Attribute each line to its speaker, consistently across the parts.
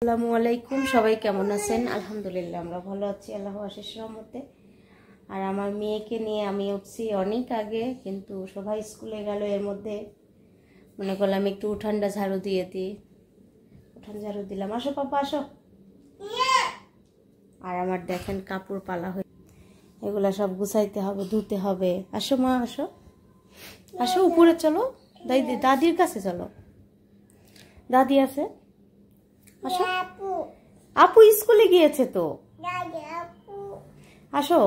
Speaker 1: আসসালামু আলাইকুম, সবাই কেমন আছেন? আলহামদুলিল্লাহ আমরা ভালো আছি আল্লাহর অশেষ রহমতে। আর আমার মেয়েকে নিয়ে আমি উঠছি অনেক আগে, কিন্তু সবাই স্কুলে গেল। এর মধ্যে মনে করলাম একটু উঠানটা ঝাড়ু দিয়ে দিই। উঠান ঝাড়ু দিলাম। আসো পাপা আসো। আর আমার দেখেন কাপড় পালা হয়ে, এগুলা সব গুছাইতে হবে, ধুতে হবে। আসো মা আসো, আসো উপরে চলো, দাদির কাছে চলো, দাদি আছে। আসো, আপু স্কুলে গিয়েছে তো। আসো,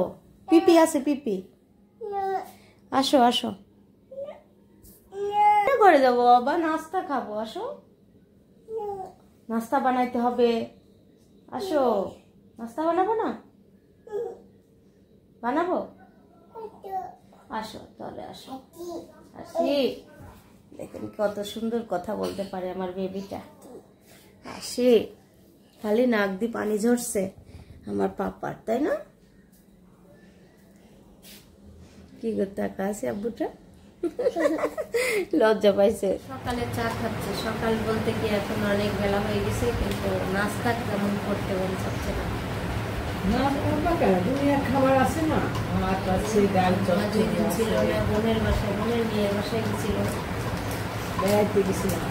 Speaker 1: পিপি আছে, পিপি আসো আসো। করে যাবো বাবা, নাস্তা খাবো। আসো, নাস্তা বানাইতে হবে। আসো, নাস্তা বানাবো না? বানাবো, আসো তাহলে আসো। আসি, দেখেন কত সুন্দর কথা বলতে পারে আমার বেবিটা। আসি, খালি নাক দিয়ে পানি ঝরছে আমার পাপার, তাই না? কি করতে আছে আব্বুটা? লজ্জা পাইছে। সকালে চা খাচ্ছে। সকাল বলতে কি এখন অনেক বেলা হয়ে গেছে, কিন্তু নাস্তা কেমন করতে মন চাচ্ছে না।
Speaker 2: খাবার আছে না, ভাত আছে, ডাল চচ্চড়ি
Speaker 1: ছিল না, বোনের বাসায়, বোনের মেয়ের বাসায় গেছিল,
Speaker 2: বেড়াইতে গেছিলাম।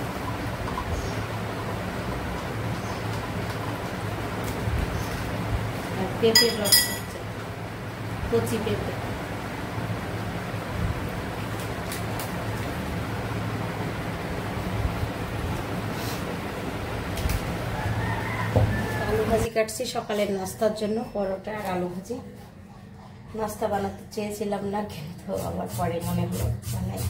Speaker 1: আর পেঁপের রস হচ্ছে, কচি পেঁপে। আলু ভাজি কাটছি সকালের নাস্তার জন্য, পরোটা আর আলু ভাজি। নাস্তা বানাতে চেয়েছিলাম না, কিন্তু আবার পরে মনে হলো বানাই।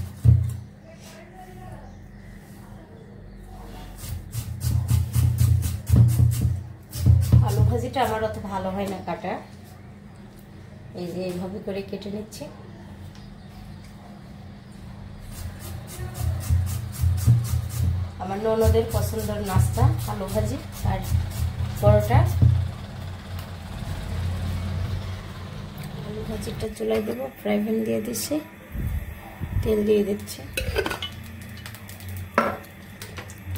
Speaker 1: আলু ভাজিটা আমার অত ভালো হয় না কাটা, এই যে এইভাবে করে কেটে নিচ্ছি। আমার ননদের পছন্দের নাস্তা আলু ভাজি আর পরোটা। আলু ভাজিটা চুলাই দেবো, ফ্রাই প্যান দিয়ে দিচ্ছি, তেল দিয়ে দিচ্ছি।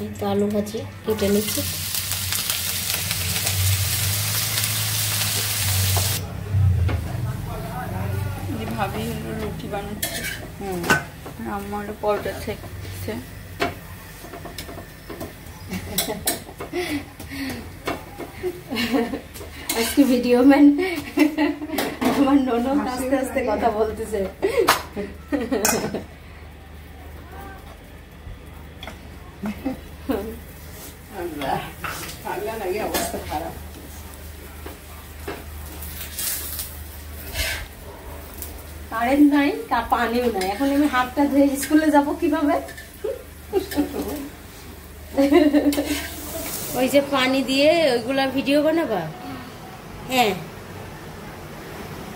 Speaker 1: এই তো আলু ভাজি কেটে নিচ্ছি।
Speaker 3: ভাবি হলো রুটি বানাচ্ছে, আমার পরোটা ছেঁকছে।
Speaker 1: আজকে ভিডিও ম্যান আমার ননদ আস্তে আস্তে কথা বলতেছে।
Speaker 2: ঠান্ডা লাগে, অবস্থা খারাপ।
Speaker 1: কারেন্ট নাই, পানিও নাই। এখন আমি হাতটা ধুয়ে স্কুলে যাব কিভাবে? ওই যে পানি দিয়ে ওইগুলা ভিডিও বানাবা? হ্যাঁ,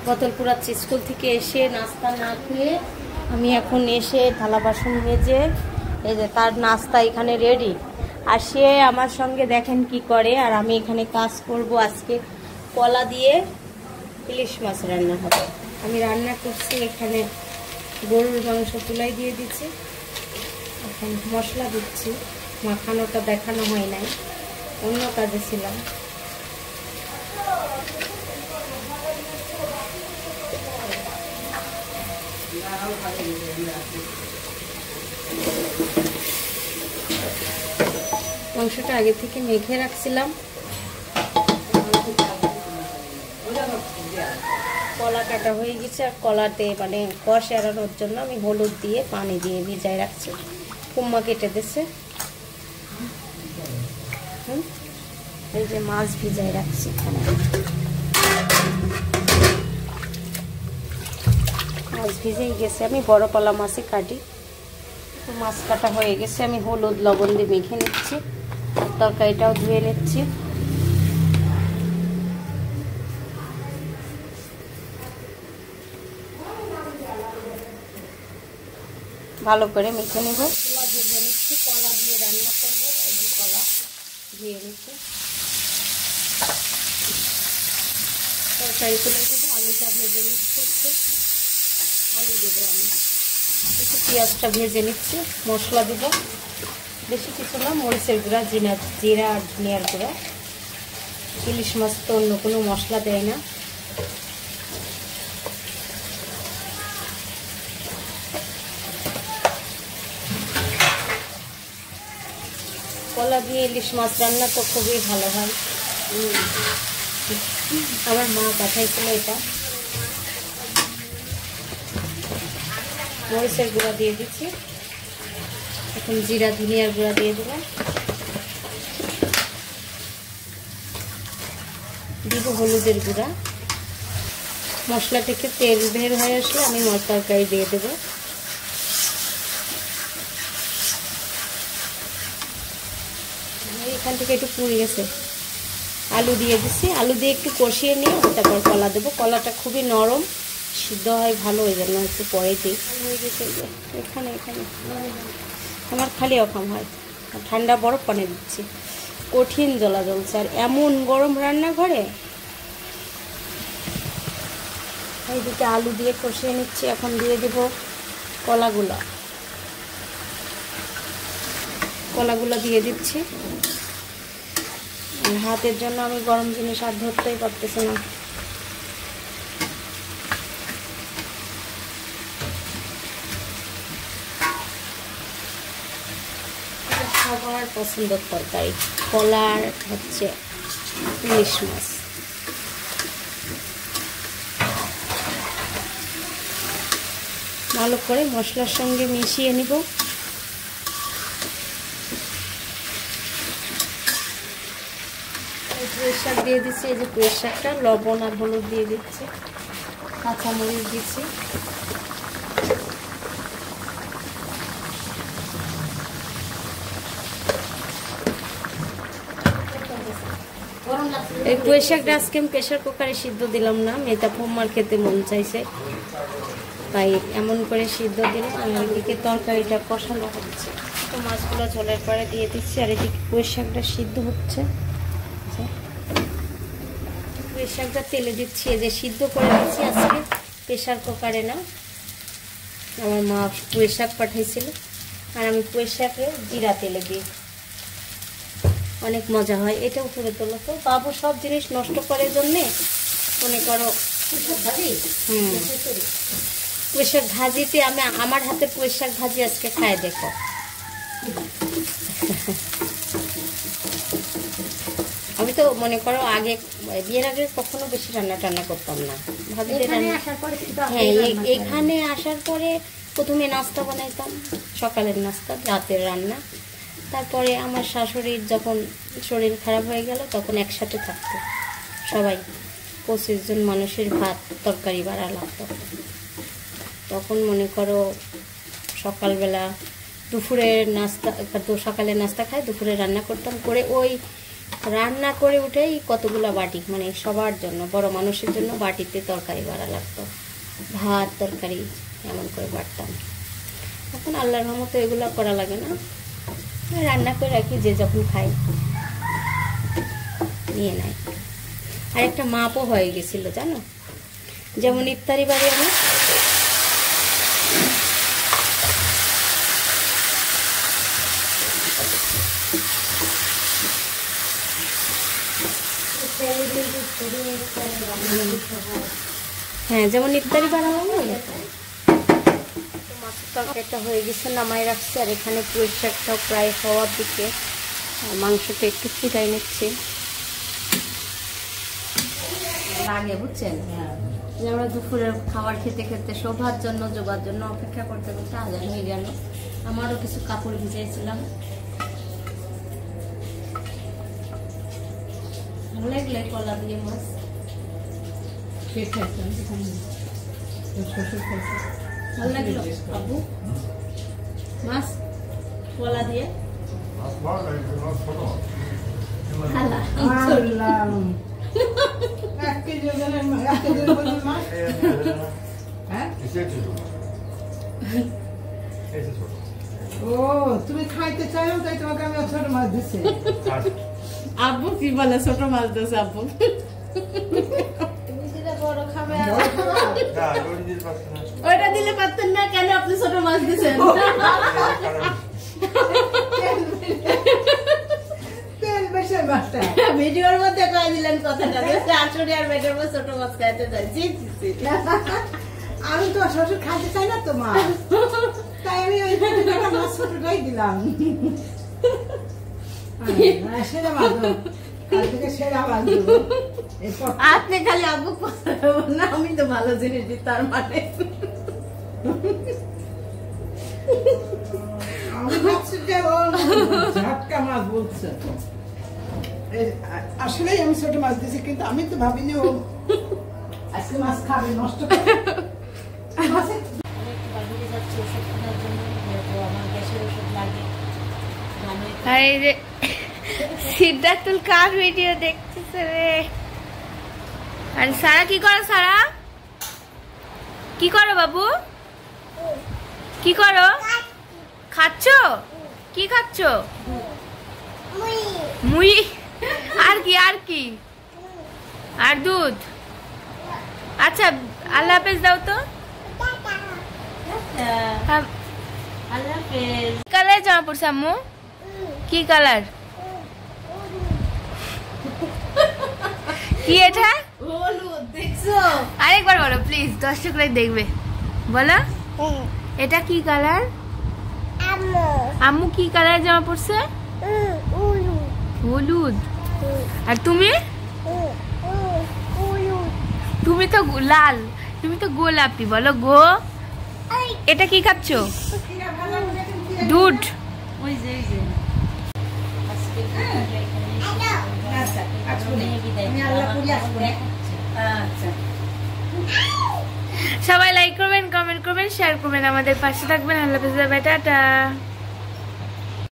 Speaker 1: বোতল পুরাচ্ছি। স্কুল থেকে এসে নাস্তা না খেয়ে আমি এখন এসে থালা বাসন মেজে, এই যে তার নাস্তা এখানে রেডি। আর সে আমার সঙ্গে দেখেন কি করে, আর আমি এখানে কাজ করব। আজকে কলা দিয়ে ইলিশ মাছ রান্না হবে। আমি রান্না করছি, এখানে গরুর মাংস চুলাই দিয়ে দিচ্ছি, এখন মশলা দিচ্ছি। মাখানোটা দেখানো হয় নাই, অন্য কাজে ছিলাম। মাংসটা আগে থেকে মেখে রাখছিলাম। কলা কাটা হয়ে গেছে, আর কলাতে মানে কষ এড়ানোর জন্য আমি হলুদ দিয়ে পানি দিয়ে ভিজাই রাখছি। কুম্মা কেটে দিচ্ছে। এই যে মাছ ভিজাই রাখছি এখানে। মাছ ভিজেই গেছে, আমি বড় কলা মাছই কাটি। তো মাছ কাটা হয়ে গেছে, আমি হলুদ লবণ দিয়ে মেখে নিচ্ছি। আর তরকারিটাও ধুয়ে নিচ্ছি। ভালো করে মেখে নেব। কলা ভেজে নিচ্ছি, কলা দিয়ে রান্না করবো। এই যে কলা ধুয়ে নিচ্ছি, তরকারি তুলে দেবো। আলুটা ভেজে নিচ্ছি, একটু আলু দেবো আমি, একটু পেঁয়াজটা ভেজে নিচ্ছি, মশলা দেবো। বেশি কিছু না, মরিচের গুঁড়া, জিরা আর ধনিয়ার গুঁড়া। ইলিশ মাছ তো অন্য কোনো মশলা দেয় না। কলা দিয়ে ইলিশ মাছ রান্না তো খুবই ভালো হয়। আমার মা পাঠাইছিল এটা। মরিচের গুঁড়া দিয়ে দিচ্ছি, এখন জিরা ধনিয়ার গুঁড়া দিয়ে দিলাম, দিব হলুদের গুঁড়া। মশলা থেকে তেল বের হয়ে আসলে আমি তরকারি দিয়ে দেবো। এখান থেকে একটু পুড়ে গেছে, আলু দিয়ে দিচ্ছি। আলু দিয়ে একটু কষিয়ে নিয়ে তারপর কলা দেবো। কলাটা খুবই নরম, সিদ্ধ হয় ভালো, ওই জন্য একটু পরে দিই। হয়ে গেছে এখানে এখানে আমার খালি অকাম হয়। ঠান্ডা বরফ পানি দিচ্ছি, কঠিন জ্বলা জ্বলছে আর এমন গরম রান্নাঘরে। এইদিকে আলু দিয়ে কষিয়ে নিচ্ছি। এখন দিয়ে দেবো কলাগুলো দিয়ে দিচ্ছি। হাতের জন্য আমি গরম জিনিস আর ধরতেই পারতেছি না। সবার পছন্দের তরকারি কলার হচ্ছে ইলিশ মাছ। ভালো করে মশলার সঙ্গে মিশিয়ে নিব। পুঁই শাক দিয়ে দিচ্ছি, এই যে পুঁই শাকটা, লবণ আর হলুদ দিয়ে দিচ্ছি, কাঁচামরিচ দিচ্ছি। এই পুঁই শাকটা আজকে আমি প্রেশার কুকারে সিদ্ধ দিলাম না, মেয়েটা পোমার খেতে মন চাইছে তাই এমন করে সিদ্ধ দিলাম। আর এদিকে তরকারিটা কষানো হচ্ছে, তো মাছগুলো ঝোলের পরে দিয়ে দিচ্ছি। আর এদিকে পুঁই শাকটা সিদ্ধ হচ্ছে। পুঁই শাকটা তেলে দিচ্ছি, এই যে সিদ্ধ করে দিচ্ছি আজকে প্রেশার কুকারে না। আমার মা পুঁই শাক পাঠিয়েছিল আর আমি পুঁই শাকে জিরা তেলে দিই, অনেক মজা হয়। এটাও করে তোলো তো, বাবু সব জিনিস নষ্ট করার জন্যে মনে করো। পুঁই শাক ভাজিতে আমি আমার হাতে পুঁই শাক ভাজি আজকে খায় দেখো। আমি তো মনে করো আগে বিয়ের আগে কখনো বেশি রান্না করতাম না, ভাবিতে হ্যাঁ এখানে আসার পরে প্রথমে নাস্তা বানাইতাম, সকালের নাস্তা, রাতের রান্না। তারপরে আমার শাশুড়ির যখন শরীর খারাপ হয়ে গেল তখন একসাথে থাকতো সবাই, 25 জন মানুষের ভাত তরকারি বাড়া লাগতো। তখন মনে করো সকালবেলা দুপুরের নাস্তা, সকালের নাস্তা খাই, দুপুরে রান্না করতাম, করে ওই রান্না করে উঠেই কতগুলো বাটি, মানে সবার জন্য, বড় মানুষের জন্য বাটিতে তরকারি বাড়া লাগতো, ভাত তরকারি এমন করে বাড়তাম। এখন আল্লাহর রহমতে এগুলো করা লাগে না, রান্না করে রাখি, যে যখন খাই নিয়ে নেয়। আর একটা মাপও হয়ে গেছিল জানো, যেমন ইফতারি বাড়ি আমি হ্যাঁ যেমন ইফতারি বানালাম মাছের তরকারিটা হয়ে গেছে, নামাই রাখছি। আর এখানে পুঁই শাকটাও প্রায় হওয়ার দিকে, মাংসটা একটু ফুটাই নিচ্ছি লাগে, বুঝছেন? আমরা দুপুরের খাবার খেতে খেতে শোভার জন্য জোগার জন্য অপেক্ষা করতে করতে আজান হয়ে গেল। আমারও কিছু কাপড় ভিজাইছিলাম, ভালো লাগলে কলা দিয়ে মাছ ভালো লাগলো আব্বু, মাছ কলা দিয়ে
Speaker 2: ও তুমি খাইতে চাইও তাই তোমাকে আমি ছোট মাছ দিচ্ছি।
Speaker 3: আব্বু কি বলে ছোট মাছ দিয়েছে আব্বু?
Speaker 1: তুমি যেটা বড় খাবে
Speaker 3: ওইটা দিলে পারতেন না কেন? আপনি ছোট মাছ দিচ্ছেন।
Speaker 2: তেল বেশি মাছটা।
Speaker 3: ভিডিওর মধ্যে কয়ে দিলেন কথাটা যে শাশুড়ি আর বেটার বউ ছোট মাছ খাইতে যায়। জি জি জি।
Speaker 2: আমি তো শ্বশুর খাইতে চাই না তো মা, তাই আমি ওই টাকা মাছ ছোটটাই দিলাম। সেরা বাঁধো, কাল থেকে সেরা বাঁধো।
Speaker 3: আপনি খালি আব্বু কথা বলবেন না, আমি তো ভালো জিনিস দিই তার মানে।
Speaker 2: আমি ভাবছি যে ও ঝাটকা মাছ বলছে। আসলেই আমি ছোট মাছ দিয়েছি, কিন্তু আমি তো ভাবিনি ও আজকে মাছ খাবে, নষ্ট করবে। মাছে
Speaker 1: বাহিরে যাচ্ছি ওষুধ কেনার জন্য, যেহেতু আমার গ্যাসের ওষুধ লাগে।
Speaker 4: আর এই যে সিদ্ধার্থুল কার ভিডিও দেখতেছে রে? আর সারা কি করো? সারা কি করো বাবু? কি করো? খাচ্ছো? কি খাচ্ছো? মুই। আর কি? আর কি? আর দুধ? আচ্ছা আল্লাহ হাফেজ দাও তো। হ্যাঁ।
Speaker 1: আল্লাহ হাফেজ।
Speaker 4: কালার জামা পড়ছে আম্মু? কি কালার? কি এটা?
Speaker 3: হলুদ দেখছো?
Speaker 4: আরেকবার বলো প্লিজ, দর্শক লাইক দেখবে। বলো এটা কি কালার? আম্মু কি কালার জামা পড়ছে? হলুদ। আর তুমি? তুমি তো লাল, তুমি তো গোলাপি। বলো গো। এটা কি খাচ্ছো? দুধ।
Speaker 1: ওই যে আজকে
Speaker 3: আচ্ছা।
Speaker 4: সবাই লাইক করবেন, কমেন্ট করবেন, শেয়ার করবেন, আমাদের পাশে থাকবেন। আল্লাহ হাফেজ, টাটা।